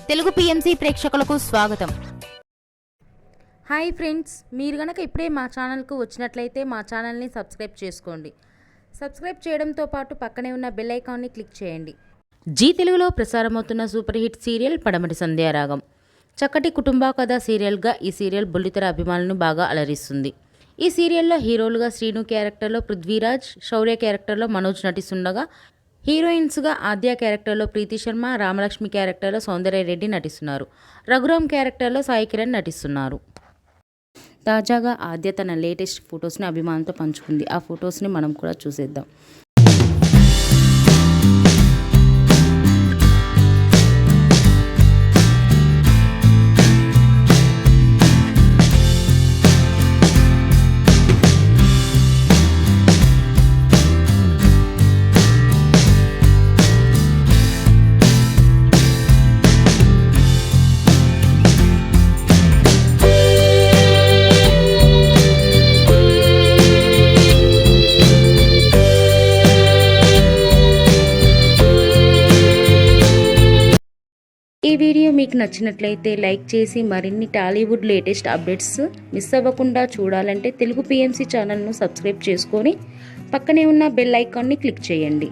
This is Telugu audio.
తెలుగు పిఎంసి ప్రేక్షకులకు స్వాగతం. హాయ్ ఫ్రెండ్స్, మీరు గనక ఇప్పుడే మా ఛానల్కు వచ్చినట్లయితే మా ఛానల్ని సబ్స్క్రైబ్ చేసుకోండి. సబ్స్క్రైబ్ చేయడంతో పాటు పక్కనే ఉన్న బెల్ ఐకాన్ని క్లిక్ చేయండి. జీ తెలుగులో ప్రసారమవుతున్న సూపర్ హిట్ సీరియల్ పడమటి సంధ్యారాగం. చక్కటి కుటుంబ కథ సీరియల్గా ఈ సీరియల్ బుల్లితెర అభిమానులను బాగా అలరిస్తుంది. ఈ సీరియల్లో హీరోలుగా శ్రీను క్యారెక్టర్లో పృథ్వీరాజ్, శౌర్య క్యారెక్టర్లో మనోజ్ నటిస్తుండగా హీరోయిన్స్గా ఆద్య క్యారెక్టర్లో ప్రీతి శర్మ, రామలక్ష్మి క్యారెక్టర్లో సౌందర్య రెడ్డి నటిస్తున్నారు. రఘురామ్ క్యారెక్టర్లో సాయి కిరణ్ నటిస్తున్నారు. తాజాగా ఆద్య తన లేటెస్ట్ ఫొటోస్ని అభిమానులతో పంచుకుంది. ఆ ఫొటోస్ని మనం కూడా చూసేద్దాం. ఈ వీడియో మీకు నచ్చినట్లయితే లైక్ చేసి మరిన్ని టాలీవుడ్ లేటెస్ట్ అప్డేట్స్ మిస్ అవ్వకుండా చూడాలంటే తెలుగు పిఎంసి ఛానల్ను సబ్స్క్రైబ్ చేసుకొని పక్కనే ఉన్న బెల్ ఐకాన్ని క్లిక్ చేయండి.